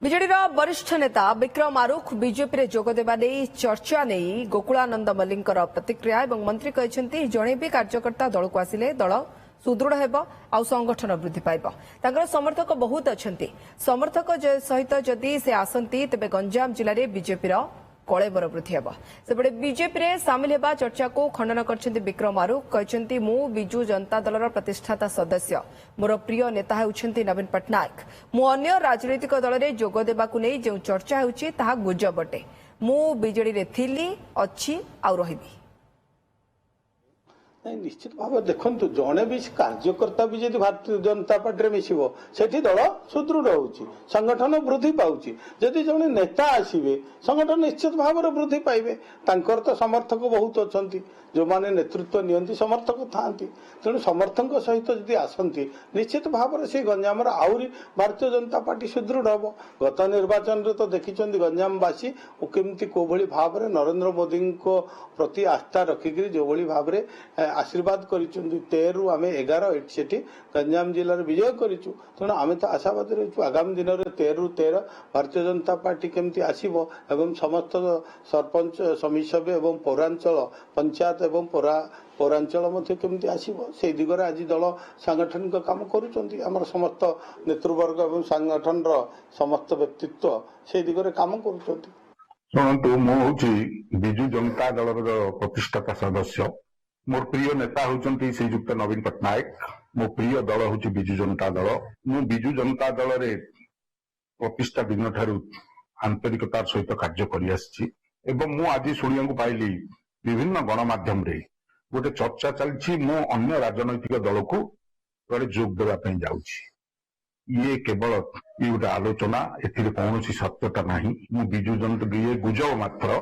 ବିଜେଡିର ବରିଷ୍ଠ ନେତା ବିକ୍ରମ ଆରୁଖ ବିଜେପିରେ ଯୋଗଦେବା ନେଇ ଚର୍ଚ୍ଚା ନେଇ ଗୋକୁଳାନନ୍ଦ ମଲ୍ଲିକଙ୍କର ପ୍ରତିକ୍ରିୟା ଏବଂ ମନ୍ତ୍ରୀ କହିଛନ୍ତି ଜଣେ ବି କାର୍ଯ୍ୟକର୍ତ୍ତା ଦଳକୁ ଆସିଲେ ଦଳ ସୁଦୃଢ଼ ହେବ ଆଉ ସଂଗଠନ ବୃଦ୍ଧି ପାଇବ। ତାଙ୍କର ସମର୍ଥକ ବହୁତ ଅଛନ୍ତି। ସମର୍ଥକ ସହିତ ଯଦି ସେ ଆସନ୍ତି ତେବେ ଗଞ୍ଜାମ ଜିଲ୍ଲାରେ ବିଜେପିର କଳେବର ବୃଦ୍ଧି ହେବ। ସେପଟେ ବିଜେପିରେ ସାମିଲ ହେବା ଚର୍ଚ୍ଚାକୁ ଖଣ୍ଡନ କରିଛନ୍ତି ବିକ୍ରମ ଆରୁଖ। କହିଛନ୍ତି ମୁଁ ବିଜୁ ଜନତା ଦଳର ପ୍ରତିଷ୍ଠାତା ସଦସ୍ୟ। ମୋର ପ୍ରିୟ ନେତା ହେଉଛନ୍ତି ନବୀନ ପଟ୍ଟନାୟକ। ମୁଁ ଅନ୍ୟ ରାଜନୈତିକ ଦଳରେ ଯୋଗ ଦେବାକୁ ନେଇ ଯେଉଁ ଚର୍ଚ୍ଚା ହେଉଛି ତାହା ଗୁଜବ ଅଟେ। ମୁଁ ବିଜେଡିରେ ଥିଲି, ଅଛି ଆଉ ରହିବି। निश्चित भाव देखु जड़े भी कार्यकर्ता भी जब भारतीय जनता पार्टी मिसिब से दल सुदृढ़ होची संगठन वृद्धि पाउची। जदि जड़े नेता आसवे संगठन निश्चित भाव वृद्धि पाइबे। तांकर तो समर्थक बहुत अच्छा जो माने नेतृत्व नियंती समर्थक था तेणु समर्थक सहित जदि आसती निश्चित भाव से गंजाम आहरी भारतीय जनता पार्टी सुदृढ़ हम। गत निर्वाचन में तो देखी गंजामवासी केमती को भाव में नरेंद्र मोदी प्रति आस्था रखिक जो भाव में आशीर्वाद कर 13 रु आम 11 से गंजाम जिले विजय करूँ। तेणु आम तो आशावादी रही आगामी दिन में 13 रु 13 भारतीय जनता पार्टी केमती आसव एवं समस्त सरपंच समिति एवं पौरांचल पंचायत एवं पौरांचल केमती आसव से दिगरे आज दल सांगठनिक काम कर समस्त नेतृवर्ग एवं सांगठन समस्त व्यक्तित्व से दिगरे काम कर। शुणु मुझे विजु जनता दल प्रतिष्ठाता सदस्य। मोर प्रिय नेता होती श्रीजुक्त नवीन पट्टनायक। मो प्रिय दल हूँ विजु जनता दल। मु विजु जनता दल रे प्रतिष्ठा दिन ठारू आंतरिकतार सहित कार्य कर आज शुणा पाइली विभिन्न गणमाध्यम रे गोटे चर्चा चलती मु अन्य राजनैतिक दल को जोग देवाई जाऊँगी। ये केवल ये गोटे आलोचना एथिरे कौन सत्यता नहीं। मु विजु जनता ये गुजब मात्र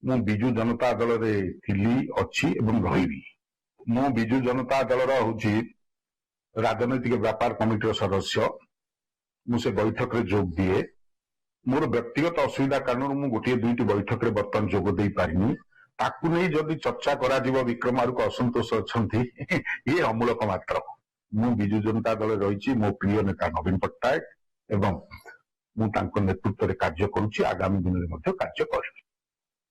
मु विजु जनता दल रे थिली अच्छी एवं रही। मु विजु जनता दल हूँ राजनैतिक व्यापार कमिटी सदस्य। मुझे बैठक रे जोग दिए। मोर व्यक्तिगत असुविधा कारण मु गोटे दुईटी बैठक रे बर्तमान जोग दे पारिनी। ताकू नहीं जदि चर्चा करा विक्रम आरुख असंतोष अच्छा ये अमूलक मात्र। मु विजु जनता दल रही मो प्रिय नेता नवीन पट्टनायक एवं मु नेतृत्व में कार्य करुच्ची। आगामी दिन में कार्य करी।